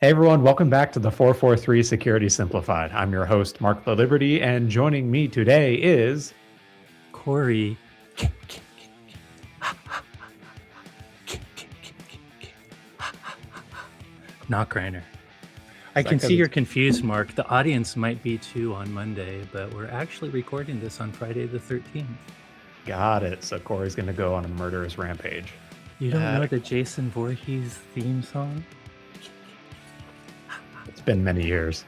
Hey everyone, welcome back to the 443 Security Simplified. I'm your host, Mark the Liberty, and joining me today is Corey. Not Griner. I can see you're confused, Mark. The audience might be too on Monday, but we're actually recording this on Friday the 13th. Got it. So Corey's going to go on a murderous rampage. You don't know the Jason Voorhees theme song? It's been many years.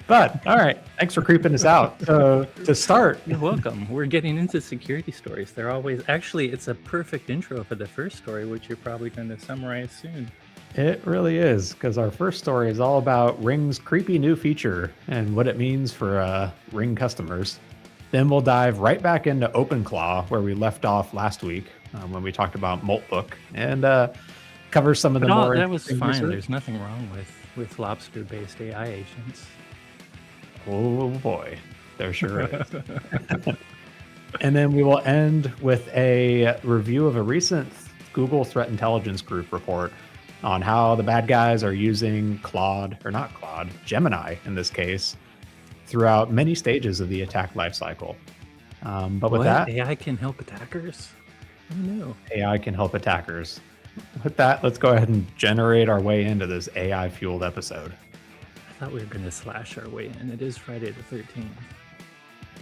But, all right, thanks for creeping us out. So, to start... You're welcome. We're getting into security stories. They're always... Actually, it's a perfect intro for the first story, which you're probably going to summarize soon. It really is, because our first story is all about Ring's creepy new feature and what it means for Ring customers. Then we'll dive right back into OpenClaw, where we left off last week when we talked about Moltbook, and cover some of the more... That was fine. Research. There's nothing wrong with lobster-based AI agents. Oh boy, there sure is. And then we will end with a review of a recent Google Threat Intelligence Group report on how the bad guys are using Gemini in this case, throughout many stages of the attack lifecycle. But with that, AI can help attackers? I don't know. AI can help attackers. With that, let's go ahead and generate our way into this AI-fueled episode. I thought we were going to slash our way in. It is Friday the 13th.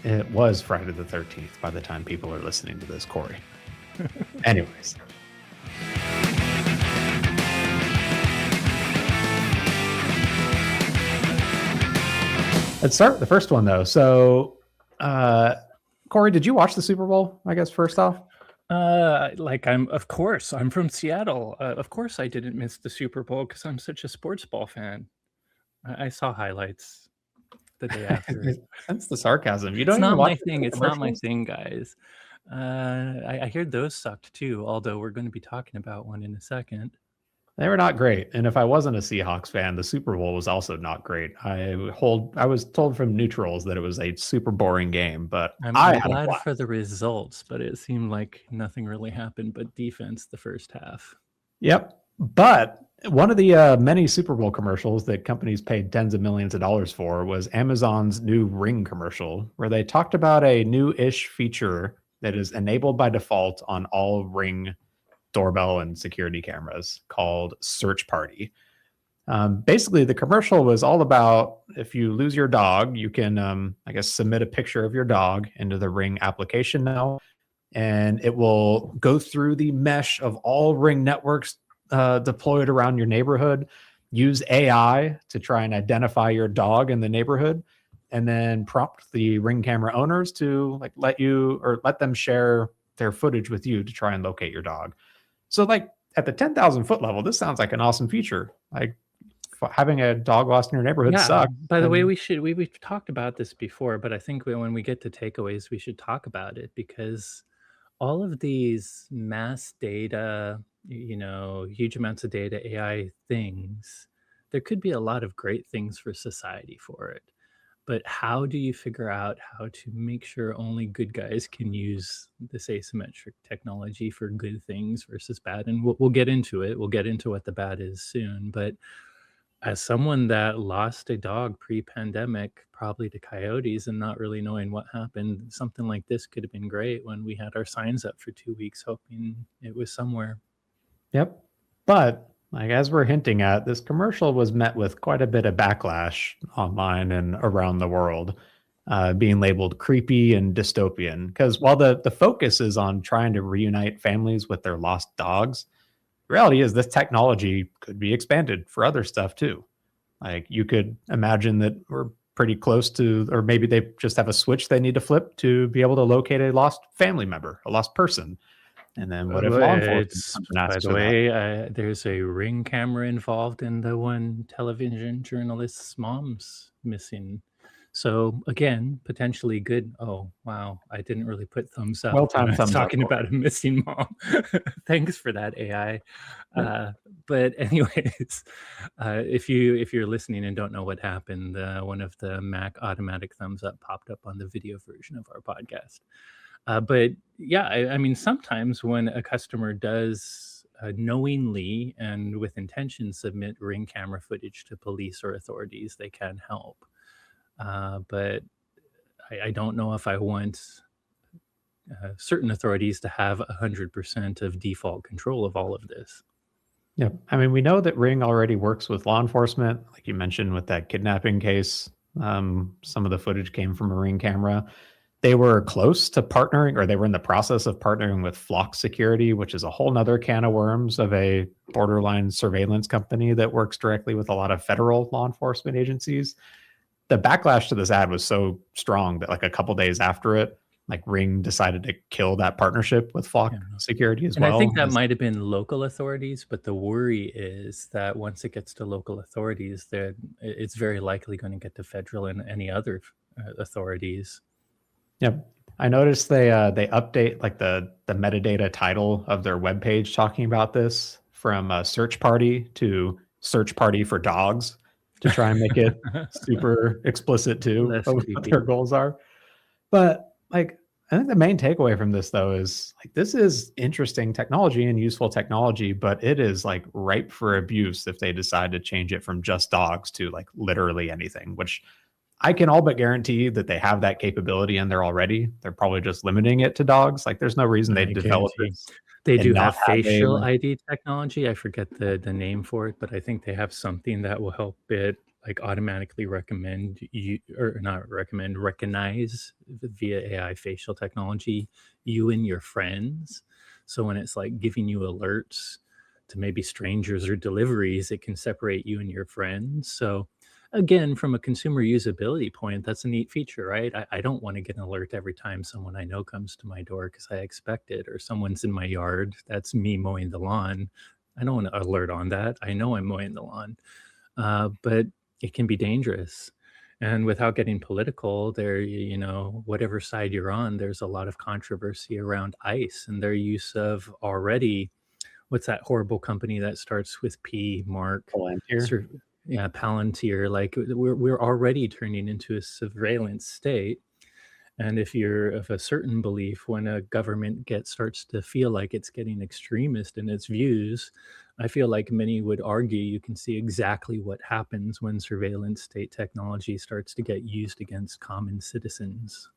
It was Friday the 13th by the time people are listening to this, Corey. Anyways. Let's start with the first one, though. So, Corey, did you watch the Super Bowl, I guess, first off? Of course, I'm from Seattle. Of course I didn't miss the Super Bowl because I'm such a sports ball fan. I saw highlights the day after. That's the sarcasm. You don't it's even not watch my thing. It's not my thing, guys. I hear those sucked too, although we're going to be talking about one in a second. They were not great. And if I wasn't a Seahawks fan, the Super Bowl was also not great. I was told from neutrals that it was a super boring game, but I'm glad for the results, but it seemed like nothing really happened but defense the first half. Yep. But one of the many Super Bowl commercials that companies paid tens of millions of dollars for was Amazon's new Ring commercial, where they talked about a new-ish feature that is enabled by default on all Ring doorbell and security cameras called Search Party. Basically, the commercial was all about if you lose your dog, you can, submit a picture of your dog into the Ring application now, and it will go through the mesh of all Ring networks deployed around your neighborhood, use AI to try and identify your dog in the neighborhood, and then prompt the Ring camera owners to let them share their footage with you to try and locate your dog. So at the 10,000 foot level, this sounds like an awesome feature. Like having a dog lost in your neighborhood sucks. By the way, we've talked about this before, but I think when we get to takeaways, we should talk about it because all of these mass data, huge amounts of data, AI things, there could be a lot of great things for society for it. But how do you figure out how to make sure only good guys can use this asymmetric technology for good things versus bad? And we'll get into it. We'll get into what the bad is soon. But as someone that lost a dog pre-pandemic, probably to coyotes and not really knowing what happened, something like this could have been great when we had our signs up for 2 weeks, hoping it was somewhere. Yep. But as we're hinting at, this commercial was met with quite a bit of backlash online and around the world, being labeled creepy and dystopian. Because while the focus is on trying to reunite families with their lost dogs, the reality is this technology could be expanded for other stuff too. Like you could imagine that we're pretty close to, or maybe they just have a switch they need to flip to be able to locate a lost family member, a lost person. And then what if law enforcement? By the way, there's a Ring camera involved in the one television journalist's mom's missing. So again, potentially good. Oh, wow. I didn't really put thumbs up. Well-timed thumbs up. Talking about a missing mom. Thanks for that, AI. But anyways, if you're listening and don't know what happened, one of the Mac automatic thumbs up popped up on the video version of our podcast. But yeah, I mean, sometimes when a customer does knowingly and with intention submit Ring camera footage to police or authorities, they can help. But I don't know if I want certain authorities to have 100% of default control of all of this. Yeah. I mean, we know that Ring already works with law enforcement, like you mentioned with that kidnapping case. Some of the footage came from a Ring camera. They were close to partnering, or they were in the process of partnering with Flock Security, which is a whole nother can of worms of a borderline surveillance company that works directly with a lot of federal law enforcement agencies. The backlash to this ad was so strong that like a couple days after it, like Ring decided to kill that partnership with Yeah. Flock Security as And I think well. that might have been local authorities, but the worry is that once it gets to local authorities, then it's very likely going to get to federal and any other authorities. Yep. I noticed they update like the metadata title of their webpage talking about this from search party to search party for dogs to try and make it super explicit too Less of what their creepy. goals are. But like I think the main takeaway from this though is like this is interesting technology and useful technology, but it is like ripe for abuse if they decide to change it from just dogs to like literally anything, which I can all but guarantee that they have that capability in there already. They're probably just limiting it to dogs. Like there's no reason I they'd develop guarantee. this They and do not have have a facial like ID technology. I forget the name for it, but I think they have something that will help it like automatically recommend you or not recommend, recognize via AI facial technology you and your friends. So when it's like giving you alerts to maybe strangers or deliveries, it can separate you and your friends. So again, from a consumer usability point, that's a neat feature, right? I don't want to get an alert every time someone I know comes to my door because I expect it, or someone's in my yard. That's me mowing the lawn. I don't want to alert on that. I know I'm mowing the lawn, but it can be dangerous. And without getting political, whatever side you're on, there's a lot of controversy around ICE and their use of already what's that horrible company that starts with P, Mark? Palantir. Sur Yeah, Palantir, like, we're already turning into a surveillance state, and if you're of a certain belief, when a government starts to feel like it's getting extremist in its views, I feel like many would argue you can see exactly what happens when surveillance state technology starts to get used against common citizens.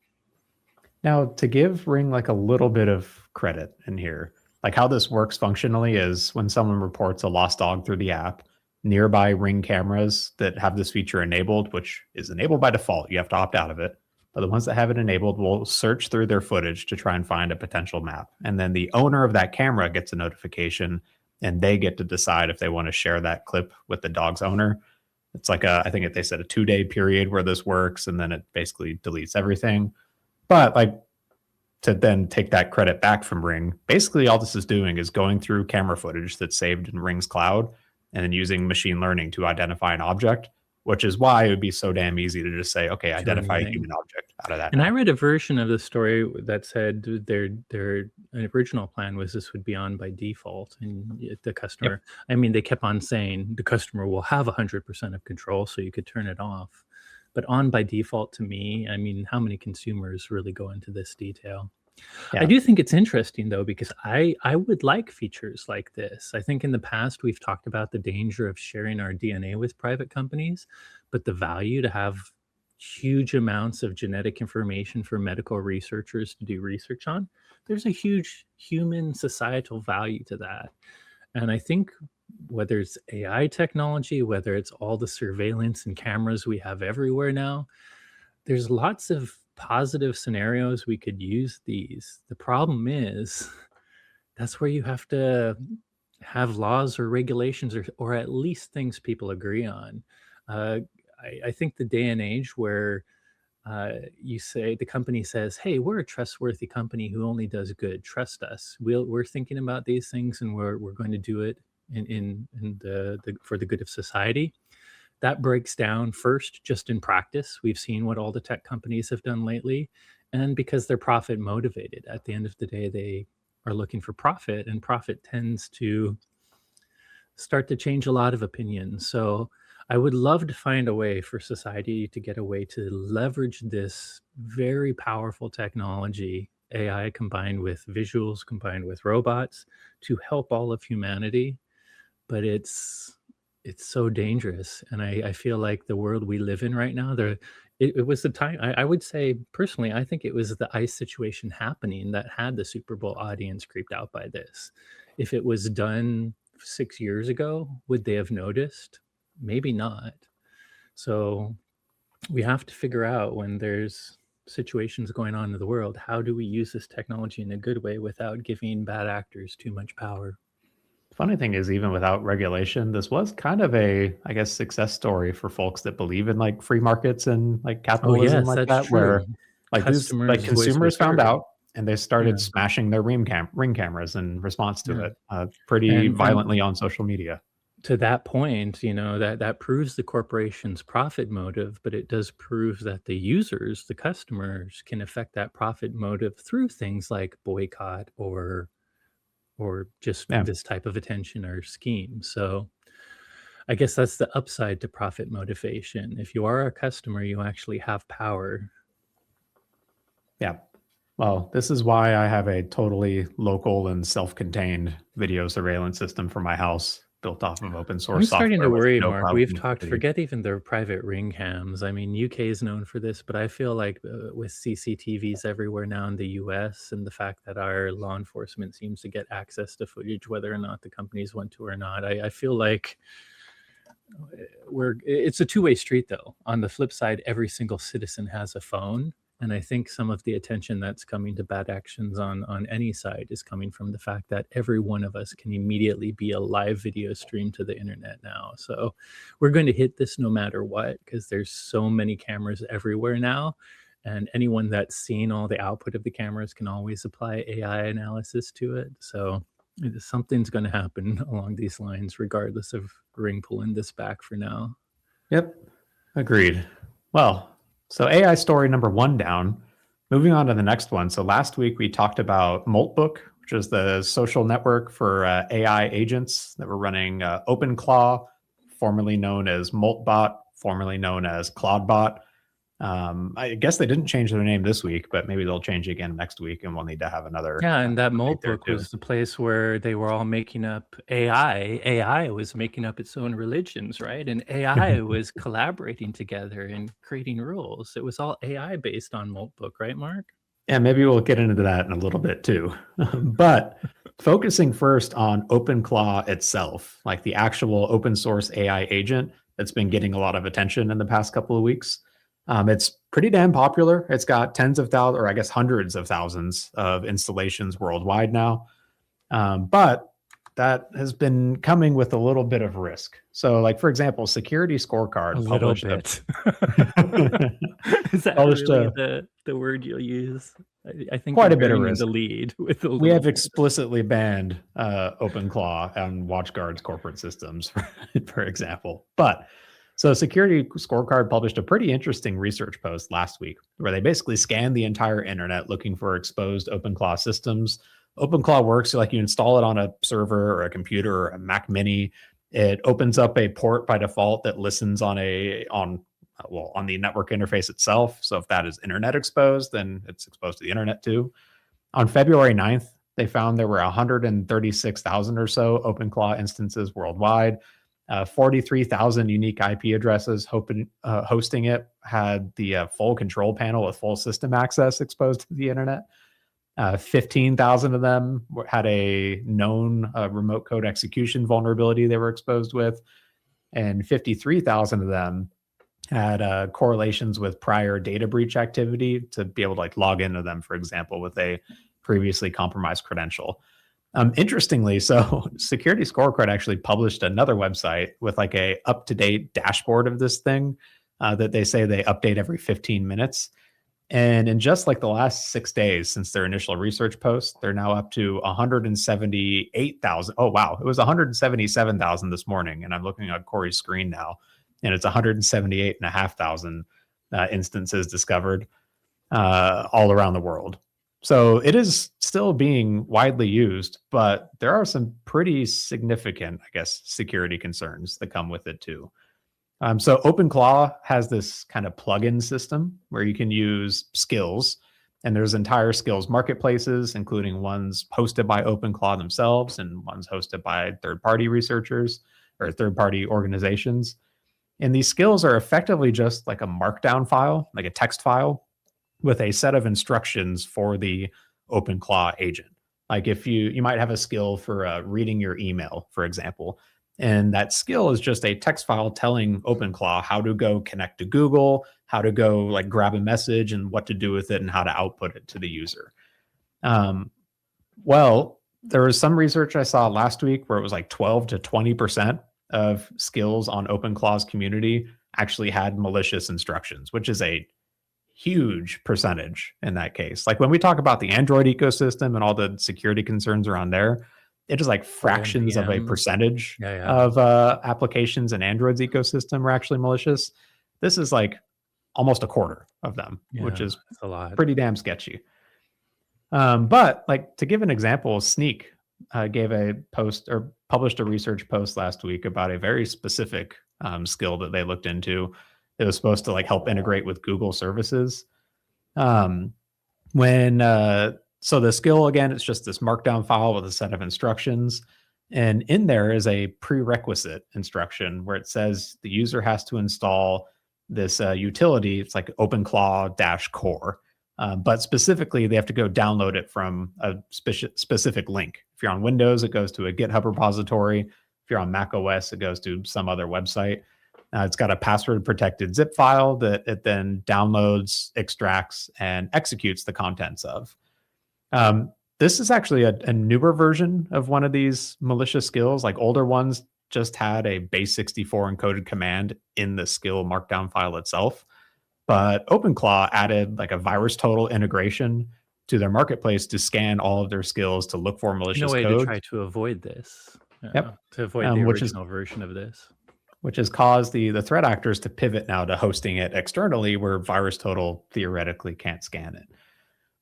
Now, to give Ring like a little bit of credit in here, like how this works functionally is when someone reports a lost dog through the app, nearby Ring cameras that have this feature enabled, which is enabled by default, you have to opt out of it. But the ones that have it enabled will search through their footage to try and find a potential map. And then the owner of that camera gets a notification and they get to decide if they want to share that clip with the dog's owner. It's like I think they said a 2-day period where this works, and then it basically deletes everything. But like to then take that credit back from Ring, basically all this is doing is going through camera footage that's saved in Ring's cloud and then using machine learning to identify an object, which is why it would be so damn easy to just say, okay, Do identify a anything. human object out of that And I now. read a version of the story that said their original plan was this would be on by default, and the Yep. customer. I mean, they kept on saying the customer will have 100% of control, so you could turn it off. But on by default to me, I mean, how many consumers really go into this detail? I Yeah. do think it's interesting though, because I would like features like this. I think in the past we've talked about the danger of sharing our DNA with private companies, but the value to have huge amounts of genetic information for medical researchers to do research on, there's a huge human societal value to that. And I think whether it's AI technology, whether it's all the surveillance and cameras we have everywhere now, there's lots of positive scenarios we could use these. The problem is that's where you have to have laws or regulations or at least things people agree on. Uh, I think the day and age where you say the company says, "Hey, we're a trustworthy company who only does good. Trust us. We're thinking about these things and we're going to do it in the for the good of society." That breaks down first just in practice. We've seen what all the tech companies have done lately. And because they're profit motivated, at the end of the day, they are looking for profit, and profit tends to start to change a lot of opinions. So I would love to find a way for society to get a way to leverage this very powerful technology AI combined with visuals, combined with robots to help all of humanity, but it's so dangerous, and I feel like the world we live in right now, it was the time I would say, personally, I think it was the ICE situation happening that had the Super Bowl audience creeped out by this. If it was done 6 years ago, would they have noticed? Maybe not. So, we have to figure out when there's situations going on in the world, how do we use this technology in a good way without giving bad actors too much power? Funny thing is, even without regulation, this was kind of a, I guess, success story for folks that believe in like free markets and like Oh, capitalism yes, like that's that, where true. like these like Customers' voice consumers was found heard. out and they Yeah, started smashing their ring cameras in response to yeah. it, pretty And violently on social media. to that point, that proves the corporation's profit motive, but it does prove that the users, the customers, can affect that profit motive through things like boycott or just Yeah, this type of attention or scheme. So I guess that's the upside to profit motivation. If you are a customer, you actually have power. yeah. Well, this is why I have a totally local and self-contained video surveillance system for my house built off of open I'm source starting software to with worry, no Mark. cloud We've talked, connectivity. forget even their private ring cams. I mean, UK is known for this, but I feel like with CCTVs everywhere now in the US and the fact that our law enforcement seems to get access to footage, whether or not the companies want to or not, I feel like it's a two-way street though. On the flip side, every single citizen has a phone, and I think some of the attention that's coming to bad actions on any side is coming from the fact that every one of us can immediately be a live video stream to the internet now. So we're going to hit this no matter what, because there's so many cameras everywhere now, and anyone that's seen all the output of the cameras can always apply AI analysis to it. So something's going to happen along these lines, regardless of Ring pulling this back for now. Yep, agreed. Well, so AI story number one down. Moving on to the next one. So last week we talked about Moltbook, which is the social network for AI agents that were running OpenClaw, formerly known as Moltbot, formerly known as Claudebot. I guess they didn't change their name this week, but maybe they'll change again next week, and we'll need to have another Yeah, and that update Mold there book too. was the place where they were all making up AI. AI was making up its own religions, right? And AI was collaborating together and creating rules. It was all AI based on Mold book, right, Mark? Yeah, maybe we'll get into that in a little bit too. But focusing first on OpenClaw itself, like the actual open source AI agent that's been getting a lot of attention in the past couple of weeks. It's pretty damn popular. It's got tens of thousands, or I guess hundreds of thousands of installations worldwide now. But that has been coming with a little bit of risk. So, like for example, Security A Scorecard little published a bit. Is that published really a the word you'll use? I think quite you're a bit of burying risk. the lead with a We little have bit. explicitly banned OpenClaw on WatchGuard's corporate systems, for example. But so Security Scorecard published a pretty interesting research post last week where they basically scanned the entire internet looking for exposed OpenClaw systems. OpenClaw works like you install it on a server or a computer or a Mac Mini. It opens up a port by default that listens on on the network interface itself. So if that is internet exposed, then it's exposed to the internet too. On February 9th, they found there were 136,000 or so OpenClaw instances worldwide. 43,000 unique IP addresses hosting it had the full control panel with full system access exposed to the internet. 15,000 of them had a known remote code execution vulnerability they were exposed with, and 53,000 of them had correlations with prior data breach activity to be able to like log into them, for example, with a previously compromised credential. Interestingly, so Security Scorecard actually published another website with like a up-to-date dashboard of this thing that they say they update every 15 minutes. And in just like the last 6 days since their initial research post, they're now up to 178,000. Oh, wow. It was 177,000 this morning. And I'm looking at Corey's screen now, and it's 178,500 instances discovered all around the world. So it is still being widely used, but there are some pretty significant, I guess, security concerns that come with it too. So OpenClaw has this kind of plugin system where you can use skills And there's entire skills marketplaces, including ones hosted by OpenClaw themselves and ones hosted by third-party researchers or third-party organizations. And these skills are effectively just like a markdown file, like a text file with a set of instructions for the OpenClaw agent. Like if you might have a skill for reading your email, for example, and that skill is just a text file telling OpenClaw how to go connect to Google, how to go like grab a message and what to do with it and how to output it to the user. Um, well, there was some research I saw last week where it was like 12 to 20% of skills on OpenClaw's community actually had malicious instructions, which is a huge percentage in that case. Like when we talk about the Android ecosystem and all the security concerns around there, it is like For fractions of a NPM. percentage Yeah. of applications in Android's ecosystem are actually malicious. This is like almost a quarter of them, which Yeah, is that's a lot. pretty damn sketchy. But like to give an example, Sneak gave a post or published a research post last week about a very specific skill that they looked into. It was supposed to like help integrate with Google services. Um, when so the skill again, it's just this markdown file with a set of instructions, and in there is a prerequisite instruction where it says the user has to install this utility. It's like OpenClaw -core. But specifically, they have to go download it from a specific link. If you're on Windows, it goes to a GitHub repository. If you're on Mac OS, it goes to some other website. It's got a password protected zip file that it then downloads, extracts, and executes the contents of. This is actually a newer version of one of these malicious skills. Like older ones just had a base64 encoded command in the skill markdown file itself. But OpenClaw added like a VirusTotal integration to their marketplace to scan all of their skills to look for In a malicious way to code. try to avoid this. Yep. To avoid the Which is original version of this. which has caused the threat actors to pivot now to hosting it externally where VirusTotal theoretically can't scan it.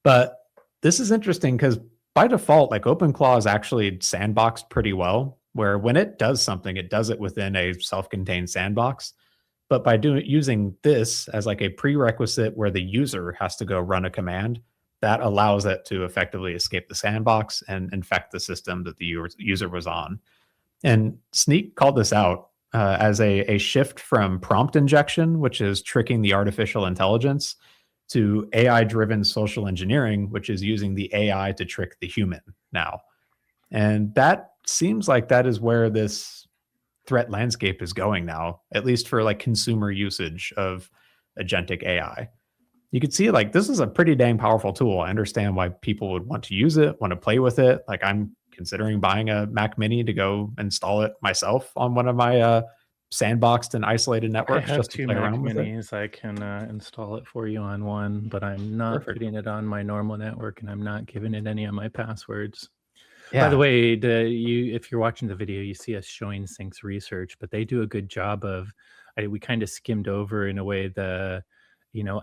But this is interesting because by default, like OpenClaw is actually sandboxed pretty well, where when it does something, it does it within a self-contained sandbox. But by using this as like a prerequisite where the user has to go run a command, that allows it to effectively escape the sandbox and infect the system that the user was on. And Sneak called this out as a shift from prompt injection, which is tricking the artificial intelligence, to AI-driven social engineering, which is using the AI to trick the human now. And that seems like that is where this threat landscape is going now, at least for like consumer usage of agentic AI. You could see like this is a pretty dang powerful tool. I understand why people would want to use it, want to play with it. Like I'm considering buying a Mac Mini to go install it myself on one of my sandboxed and isolated I networks have just to 2 play Mac around with it. Minis. I can install it for you on one, but I'm not Perfect. putting it on my normal network, and I'm not giving it any of my passwords. Yeah. By the way, if you're watching the video, you see us showing Sync's research, but they do a good job of. We kind of skimmed over in a way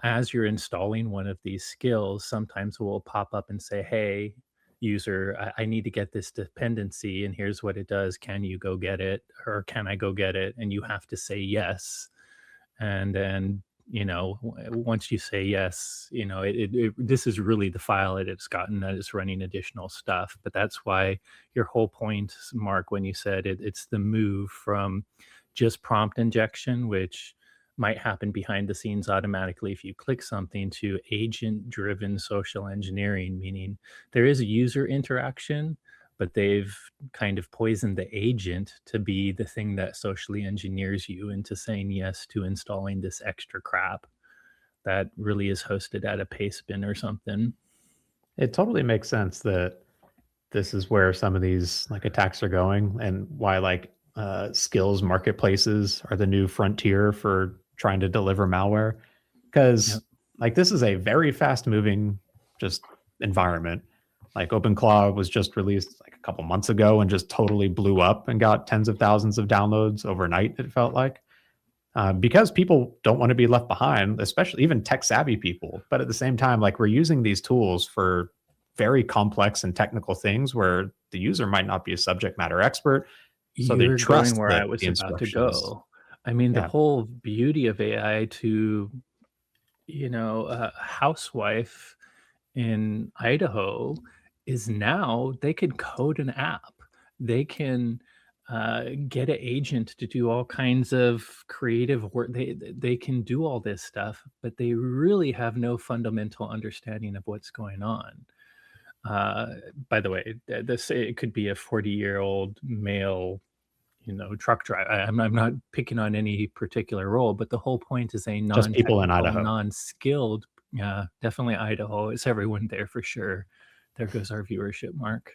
as you're installing one of these skills, sometimes we'll pop up and say, "Hey, user, I need to get this dependency, and here's what it does. Can you go get it, or can I go get it?" And you have to say yes, and then once you say yes, this is really the file that it's gotten that it's running additional stuff. But that's why your whole point, Mark, when you said it's the move from just prompt injection, which might happen behind the scenes automatically if you click something, to agent driven social engineering, meaning there is a user interaction, but they've kind of poisoned the agent to be the thing that socially engineers you into saying yes to installing this extra crap that really is hosted at a paste bin or something. It totally makes sense that this is where some of these like attacks are going and why like skills marketplaces are the new frontier for trying to deliver malware. Because Yep. like this is a very fast moving just environment. Like OpenClaw was just released like a couple months ago and just totally blew up and got tens of thousands of downloads overnight, it felt like. Because people don't want to be left behind, especially even tech savvy people. But at the same time, like we're using these tools for very complex and technical things where the user might not be a subject matter expert. So they You're going trust where I that was the about to instructions. go. I mean, the Yeah. whole beauty of AI to, a housewife in Idaho is now they can code an app. They can get an agent to do all kinds of creative work. They can do all this stuff, but they really have no fundamental understanding of what's going on. Uh, by the way, this it could be a 40-year-old male, truck driver. I'm not picking on any particular role, but the whole point is a Just people in non-technical, Idaho. non-skilled. Yeah, definitely Idaho. It's everyone there for sure. There goes our viewership, Mark.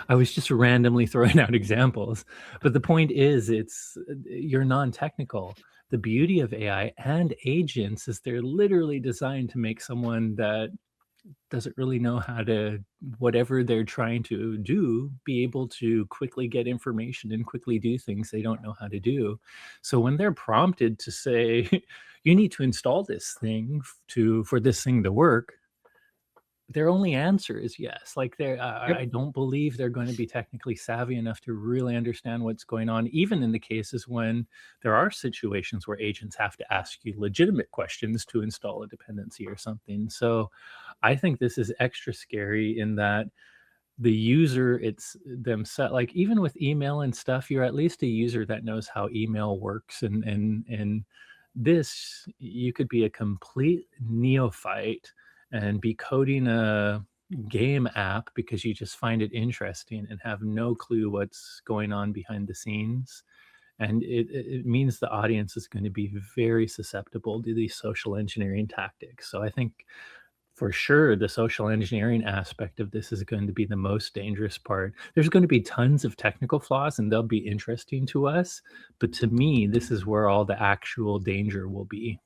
I was just randomly throwing out examples, but the point is, you're non-technical. The beauty of AI and agents is they're literally designed to make someone that doesn't really know how to whatever they're trying to do, be able to quickly get information and quickly do things they don't know how to do. So when they're prompted to say, "You need to install this thing for this thing to work," their only answer is yes. Like, I Yep. don't believe they're going to be technically savvy enough to really understand what's going on, even in the cases when there are situations where agents have to ask you legitimate questions to install a dependency or something. So I think this is extra scary in that the user it's themselves, like, even with email and stuff, you're at least a user that knows how email works, and this, you could be a complete neophyte and be coding a game app because you just find it interesting and have no clue what's going on behind the scenes. And it means the audience is going to be very susceptible to these social engineering tactics. So I think for sure the social engineering aspect of this is going to be the most dangerous part. There's going to be tons of technical flaws and they'll be interesting to us, but to me, this is where all the actual danger will be.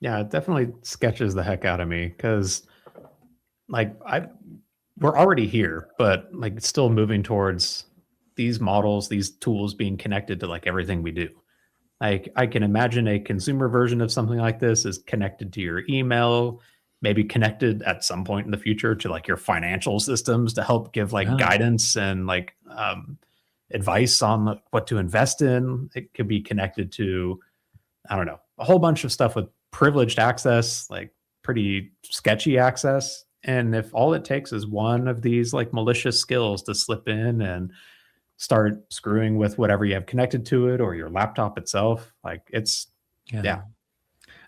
Yeah, it definitely sketches the heck out of me because, like, we're already here, but like it's still moving towards these models, these tools being connected to like everything we do. Like I can imagine a consumer version of something like this is connected to your email, maybe connected at some point in the future to like your financial systems to help give like Yeah. guidance and like advice on what to invest in. It could be connected to, I don't know, a whole bunch of stuff with privileged access, like pretty sketchy access. And if all it takes is one of these like malicious skills to slip in and start screwing with whatever you have connected to it or your laptop itself, like it's, Yeah. yeah,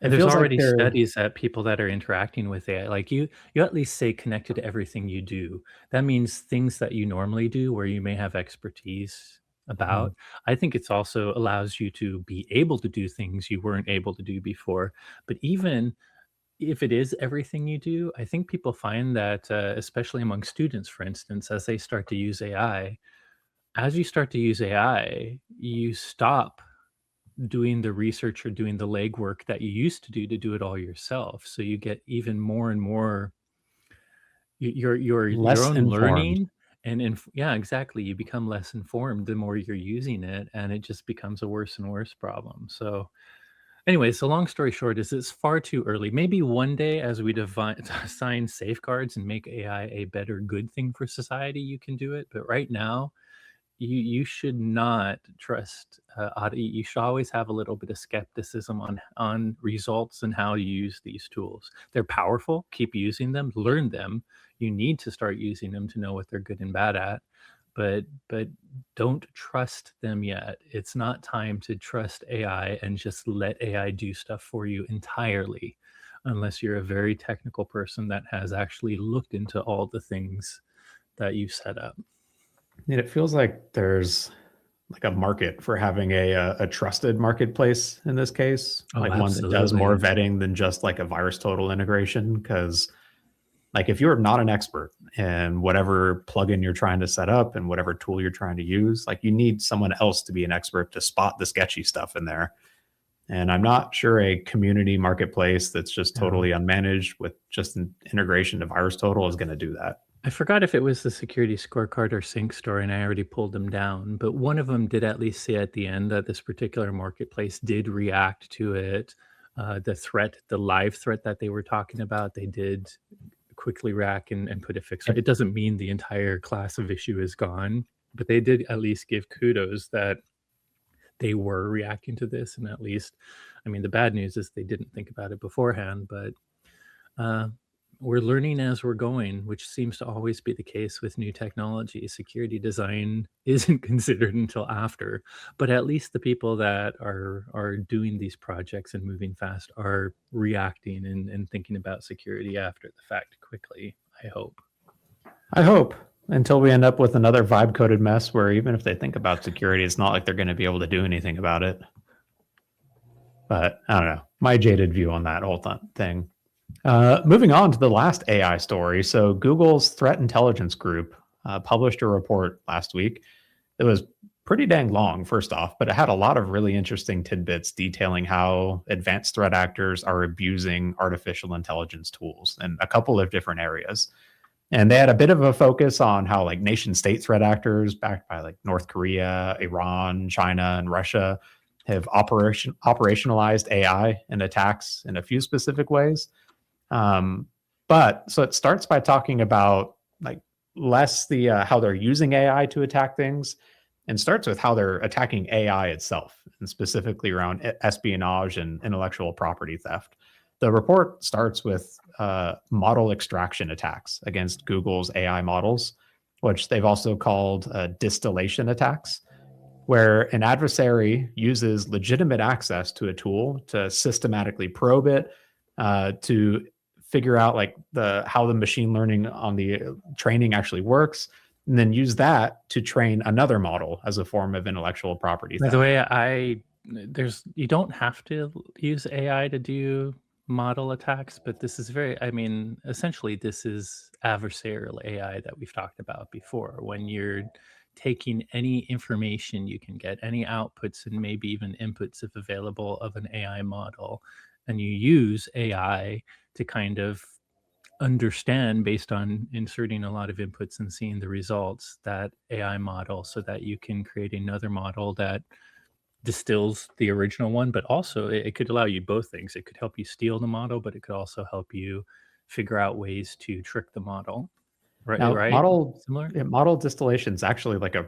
And it there's feels like already they're studies that people that are interacting with AI, like you at least say connected to everything you do. That means things that you normally do where you may have expertise Mhm. about. I think it's also allows you to be able to do things you weren't able to do before. But even if it is everything you do, I think people find that, especially among students, for instance, as they start to use AI, as you start to use AI, you stop doing the research or doing the legwork that you used to do it all yourself. So you get even more and more your less own informed. learning yeah, exactly. You become less informed the more you're using it, and it just becomes a worse and worse problem. So anyway, so long story short is it's far too early. Maybe one day as we define assign safeguards and make AI a better good thing for society, you can do it. But right now, you should not trust you should always have a little bit of skepticism on results and how you use these tools. They're powerful, keep using them, learn them. You need to start using them to know what they're good and bad at, but don't trust them yet. It's not time to trust AI and just let AI do stuff for you entirely, unless you're a very technical person that has actually looked into all the things that you set up. And it feels like there's like a market for having a trusted marketplace in this case, Oh, like one that does more absolutely. vetting than just like a virus total integration. Because like if you're not an expert in whatever plugin you're trying to set up and whatever tool you're trying to use, like you need someone else to be an expert to spot the sketchy stuff in there. And I'm not sure a community marketplace that's just Yeah. totally unmanaged with just an integration to virus total is going to do that. I forgot if it was the security scorecard or sync store, and I already pulled them down, but one of them did at least say at the end that this particular marketplace did react to it. The live threat that they were talking about, they did quickly react and put a fix. Yep. It doesn't mean the entire class of issue is gone, but they did at least give kudos that they were reacting to this, and at least, I mean, the bad news is they didn't think about it beforehand, but uh, we're learning as we're going, which seems to always be the case with new technology. Security design isn't considered until after, but at least the people that are doing these projects and moving fast are reacting and thinking about security after the fact quickly, I hope. I hope, until we end up with another vibe coded mess where even if they think about security, it's not like they're going to be able to do anything about it. But I don't know. My jaded view on that whole thing. Moving on to the last AI story. So, Google's threat intelligence group published a report last week. It was pretty dang long, first off, but it had a lot of really interesting tidbits detailing how advanced threat actors are abusing artificial intelligence tools in a couple of different areas. And they had a bit of a focus on how like nation state threat actors backed by like North Korea, Iran, China, and Russia have operationalized AI in attacks in a few specific ways. But so it starts by talking about like less the how they're using AI to attack things, and starts with how they're attacking AI itself, and specifically around espionage and intellectual property theft. The report starts with model extraction attacks against Google's AI models, which they've also called distillation attacks, where an adversary uses legitimate access to a tool to systematically probe it, to figure out like how the machine learning on the training actually works, and then use that to train another model as a form of intellectual property By theft. the way, you don't have to use AI to do model attacks, but this is essentially this is adversarial AI that we've talked about before. When you're taking any information you can get, any outputs and maybe even inputs if available of an AI model, and you use AI to kind of understand based on inserting a lot of inputs and seeing the results, that AI model, so that you can create another model that distills the original one, but also it could allow you both things. It could help you steal the model, but it could also help you figure out ways to trick the model. Right, Now, right? Similar? model distillation is actually like a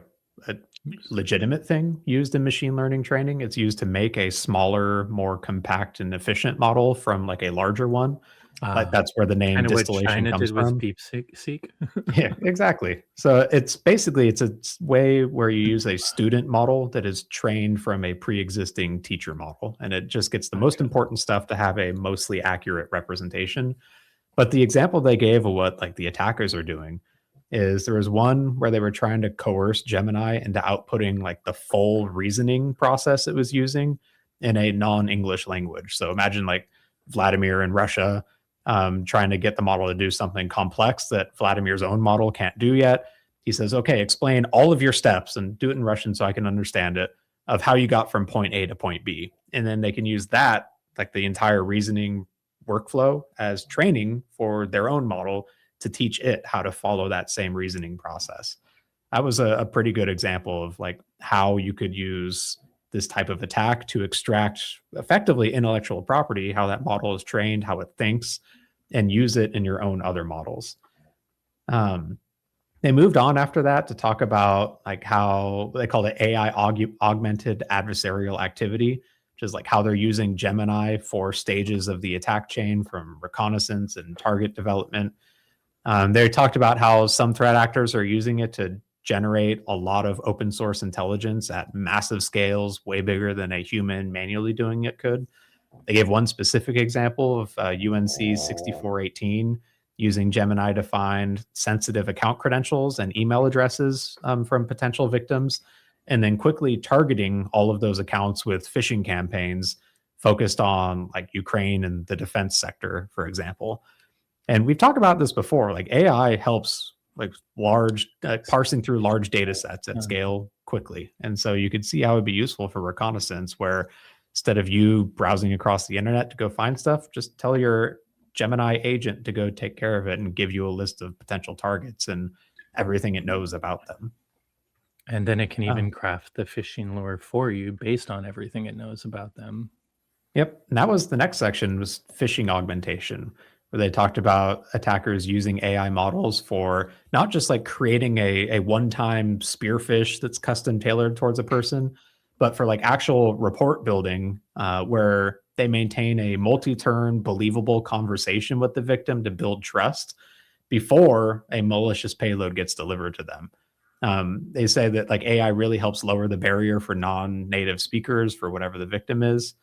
legitimate thing used in machine learning training. It's used to make a smaller, more compact and efficient model from like a larger one. Like Ah, that's where the name kind of what distillation China comes did with from. DeepSeek. Yeah, exactly. So it's a way where you use a student model that is trained from a pre-existing teacher model, and it just gets the most Okay. important stuff to have a mostly accurate representation. But the example they gave of what like the attackers are doing is there was one where they were trying to coerce Gemini into outputting like the full reasoning process it was using in a non-English language. So imagine like Vladimir in Russia trying to get the model to do something complex that Vladimir's own model can't do yet. He says, "Okay, explain all of your steps and do it in Russian so I can understand it of how you got from point A to point B." And then they can use that, like the entire reasoning workflow, as training for their own model to teach it how to follow that same reasoning process. That was a pretty good example of like how you could use this type of attack to extract effectively intellectual property, how that model is trained, how it thinks, and use it in your own other models. Um, they moved on after that to talk about like how they call it AI augmented adversarial activity, which is like how they're using Gemini for stages of the attack chain from reconnaissance and target development. They talked about how some threat actors are using it to generate a lot of open source intelligence at massive scales, way bigger than a human manually doing it could. They gave one specific example of UNC 6418 using Gemini to find sensitive account credentials and email addresses from potential victims, and then quickly targeting all of those accounts with phishing campaigns focused on like Ukraine and the defense sector, for example. And we've talked about this before. Like AI helps like large parsing through large data sets at Uh, scale quickly. And so you could see how it'd be useful for reconnaissance, where instead of you browsing across the internet to go find stuff, just tell your Gemini agent to go take care of it and give you a list of potential targets and everything it knows about them. and then it can Uh, even craft the phishing lure for you based on everything it knows about them. Yep. And that was the next section, was phishing augmentation, where they talked about attackers using AI models for not just like creating a one-time spearfish that's custom tailored towards a person, but for like actual report building, where they maintain a multi-turn, believable conversation with the victim to build trust before a malicious payload gets delivered to them. They say that like AI really helps lower the barrier for non-native speakers for whatever the victim is,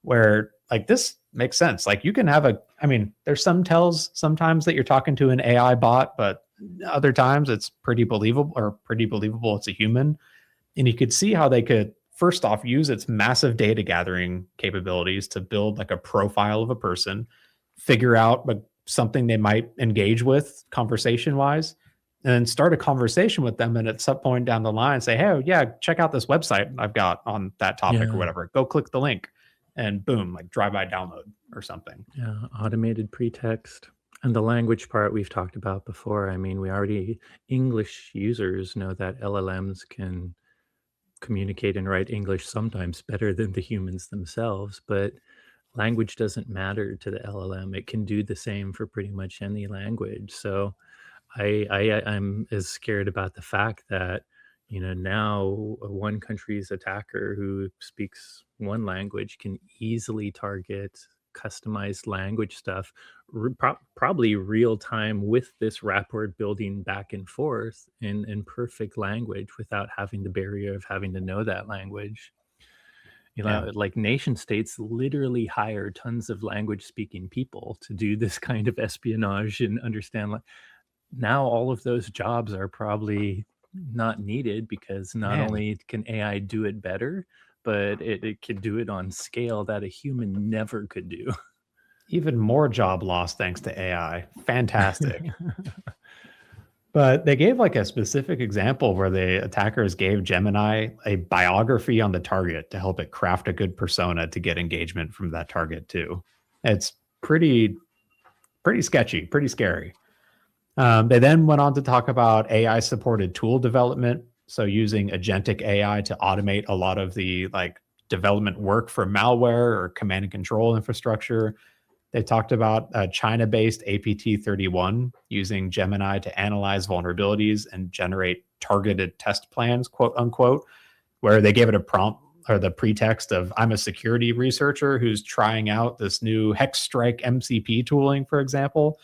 where like this makes sense. Like you can have I mean, there's some tells sometimes that you're talking to an AI bot, but other times it's pretty believable it's a human. And you could see how they could first off use its massive data gathering capabilities to build like a profile of a person, figure out like something they might engage with conversation wise, and then start a conversation with them. And at some point down the line, say, hey, yeah, check out this website I've got on that topic or Yeah. whatever. Go click the link, and boom, like drive by download or something. Yeah, automated pretext. And the language part we've talked about before. I mean, English users know that LLMs can communicate and write English sometimes better than the humans themselves, but language doesn't matter to the LLM. It can do the same for pretty much any language. So I'm as scared about the fact that, now one country's attacker who speaks one language can easily target customized language stuff, probably real time with this rapport building back and forth in perfect language without having the barrier of having to know that language. Yeah. Like nation states literally hire tons of language speaking people to do this kind of espionage and understand now all of those jobs are probably not needed because not Man, only can AI do it better, but it can do it on scale that a human never could do. even more job loss thanks to AI. Fantastic. But they gave like a specific example where the attackers gave Gemini a biography on the target to help it craft a good persona to get engagement from that target too. It's pretty sketchy, pretty scary. They then went on to talk about AI supported tool development. So using agentic AI to automate a lot of the like development work for malware or command and control infrastructure. They talked about a China-based APT-31 using Gemini to analyze vulnerabilities and generate targeted test plans, quote unquote, where they gave it a prompt or the pretext of I'm a security researcher who's trying out this new Hexstrike MCP tooling, for example.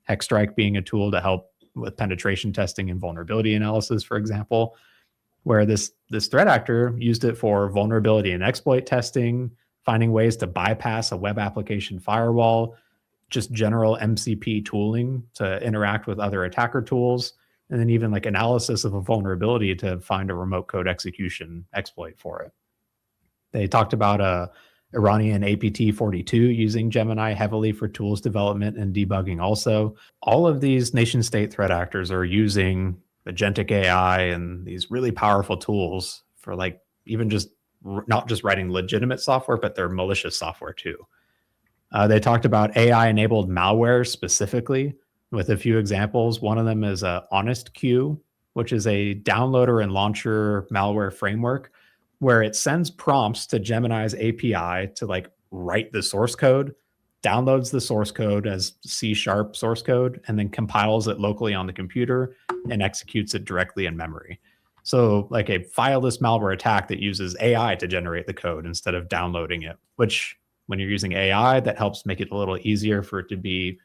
Hexstrike being a tool to help with penetration testing and vulnerability analysis, for example, where this threat actor used it for vulnerability and exploit testing, finding ways to bypass a web application firewall, just general MCP tooling to interact with other attacker tools, and then even like analysis of a vulnerability to find a remote code execution exploit for it. They talked about a Iranian APT-42 using Gemini heavily for tools development and debugging also. All of these nation state threat actors are using agentic AI and these really powerful tools for like even just not just writing legitimate software, but their malicious software too. They talked about AI-enabled malware specifically with a few examples. One of them is HonestQ, which is a downloader and launcher malware framework where it sends prompts to Gemini's API to like write the source code, downloads the source code as C# source code, and then compiles it locally on the computer and executes it directly in memory. So like a fileless malware attack that uses AI to generate the code instead of downloading it, which when you're using AI, that helps make it a little easier for it to be,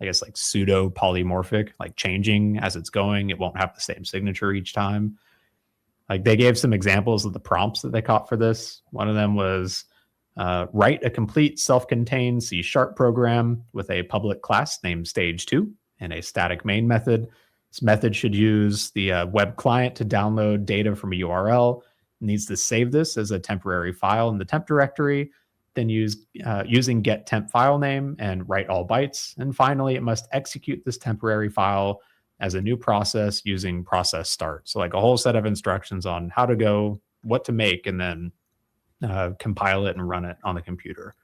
I guess, like pseudo polymorphic, like changing as it's going. It won't have the same signature each time. Like they gave some examples of the prompts that they caught for this. One of them was write a complete self-contained C# program with a public class named stage2 and a static main method. This method should use the web client to download data from a URL. It needs to save this as a temporary file in the temp directory, then using get temp file name and write all bytes. And finally, it must execute this temporary file as a new process using process start. So like a whole set of instructions on how to go, what to make, and then compile it and run it on the computer.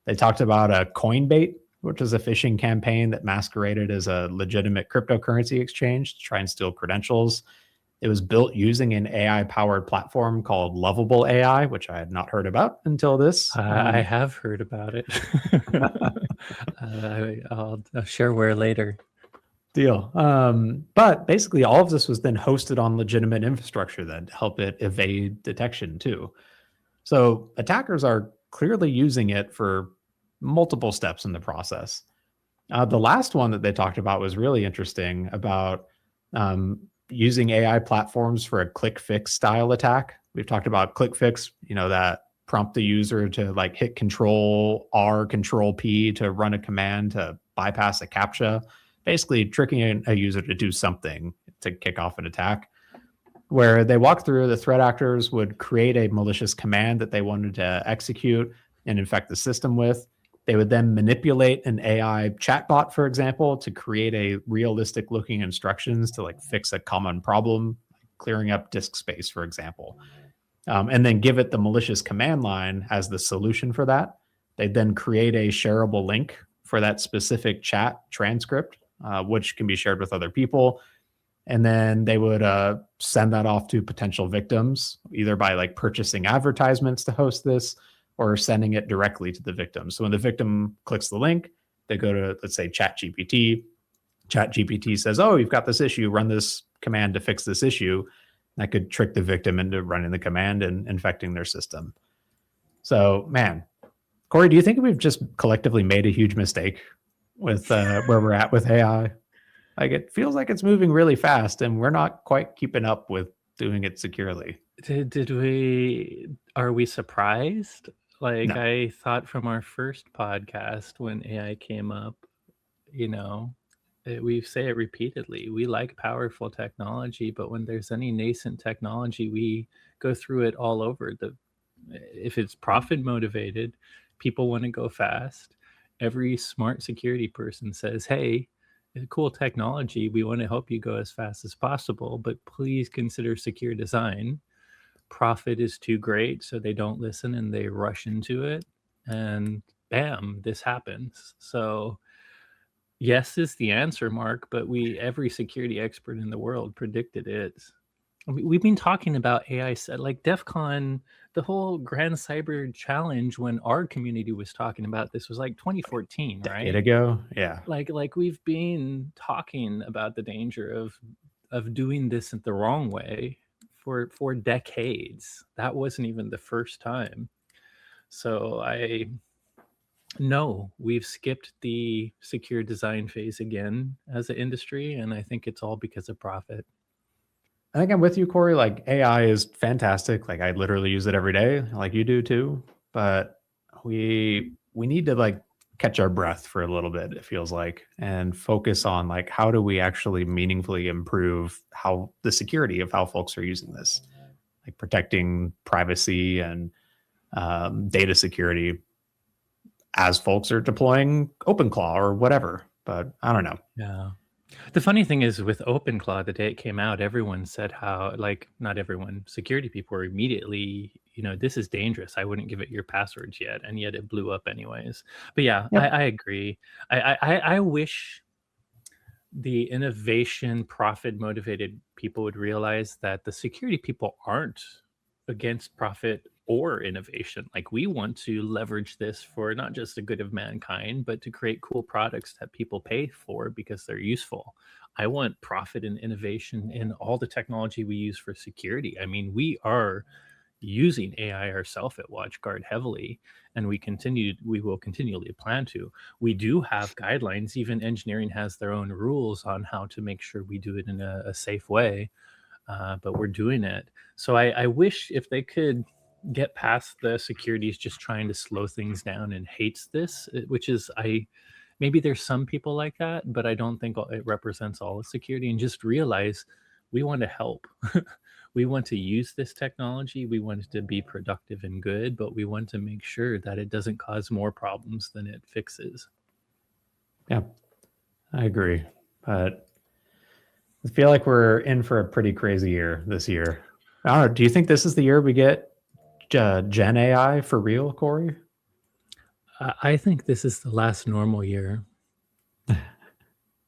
They talked about a Coinbait, which is a phishing campaign that masqueraded as a legitimate cryptocurrency exchange to try and steal credentials. It was built using an AI-powered platform called Lovable AI, which I had not heard about until this. I have heard about it. I'll share where later. Deal. But basically, all of this was then hosted on legitimate infrastructure that help it evade detection too. So attackers are clearly using it for multiple steps in the process. The last one that they talked about was really interesting about using AI platforms for a click fix style attack. We've talked about click fix, that prompt the user to like hit Control R, Control P to run a command to bypass a CAPTCHA, basically tricking a user to do something to kick off an attack. Where they walk through, the threat actors would create a malicious command that they wanted to execute and infect the system with. They would then manipulate an AI chatbot, for example, to create a realistic looking instructions to like fix a common problem, like clearing up disk space, for example. And then give it the malicious command line as the solution for that. They'd then create a shareable link for that specific chat transcript, which can be shared with other people. And then they would send that off to potential victims, either by like purchasing advertisements to host this or sending it directly to the victim. So when the victim clicks the link, they go to, let's say, ChatGPT. ChatGPT says, oh, you've got this issue, run this command to fix this issue. That could trick the victim into running the command and infecting their system. So, man, Corey, do you think we've just collectively made a huge mistake with where we're at with AI? Like, it feels like it's moving really fast and we're not quite keeping up with doing it securely. Are we surprised? Like, No. I thought from our first podcast when AI came up, we say it repeatedly. We like powerful technology, but when there's any nascent technology, we go through it all over. If it's profit motivated, people want to go fast. Every smart security person says, hey, cool technology, we want to help you go as fast as possible, but please consider secure design. Profit is too great, so they don't listen and they rush into it, and bam, this happens. So yes is the answer, Mark, but every security expert in the world predicted it. We've been talking about AI set like DEF CON, the whole Grand Cyber Challenge, when our community was talking about this was like 2014, right? Decade ago, yeah. Like we've been talking about the danger of doing this in the wrong way for decades. That wasn't even the first time. So no, we've skipped the secure design phase again as an industry, and I think it's all because of profit. I think I'm with you, Corey. Like, AI is fantastic. Like, I literally use it every day, like you do too. But we need to like catch our breath for a little bit, it feels like, and focus on like how do we actually meaningfully improve how the security of how folks are using this, like protecting privacy and data security as folks are deploying OpenClaw or whatever. But I don't know. Yeah. The funny thing is with OpenClaw, the day it came out, everyone said how, like, not everyone, security people were immediately, this is dangerous. I wouldn't give it your passwords yet. And yet it blew up anyways. But yeah, Yep. I agree. I wish the innovation profit motivated people would realize that the security people aren't against profit or innovation. Like, we want to leverage this for not just the good of mankind, but to create cool products that people pay for because they're useful. I want profit and innovation in all the technology we use for security. I mean, we are using AI ourselves at WatchGuard heavily, and we will continually plan to. We do have guidelines. Even engineering has their own rules on how to make sure we do it in a safe way, but we're doing it. So I wish if they could get past the security is just trying to slow things down and hates this, which is maybe there's some people like that, but I don't think it represents all of security, and just realize we want to help. We want to use this technology. We want it to be productive and good, but we want to make sure that it doesn't cause more problems than it fixes. Yeah, I agree. But I feel like we're in for a pretty crazy year this year. I don't know. Do you think this is the year we get Gen AI for real, Corey? I think this is the last normal year.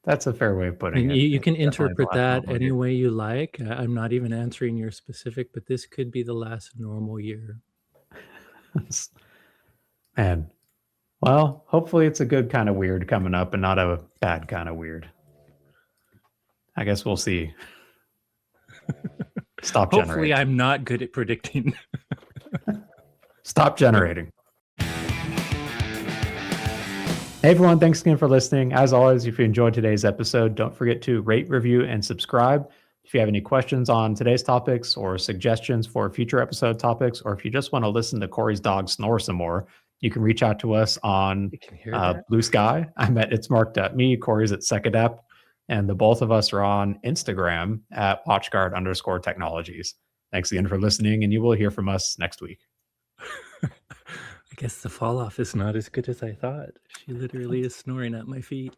That's a fair way of putting it. You can It's definitely the interpret last that normal any year. way you like. I'm not even answering your specific, but this could be the last normal year. Man, well, hopefully it's a good kind of weird coming up and not a bad kind of weird. I guess we'll see. Stop Hopefully generating. I'm not good at predicting. Stop generating. Hey everyone, thanks again for listening. As always, if you enjoyed today's episode, don't forget to rate, review, and subscribe. If you have any questions on today's topics or suggestions for future episode topics, or if you just want to listen to Corey's dog snore some more, you can reach out to us on You can hear that? Blue Sky. I'm at It's Marked at Me. Corey's at Secadep. And the both of us are on Instagram at WatchGuard_technologies. Thanks again for listening, and you will hear from us next week. I guess the fall off is not as good as I thought. She literally is snoring at my feet.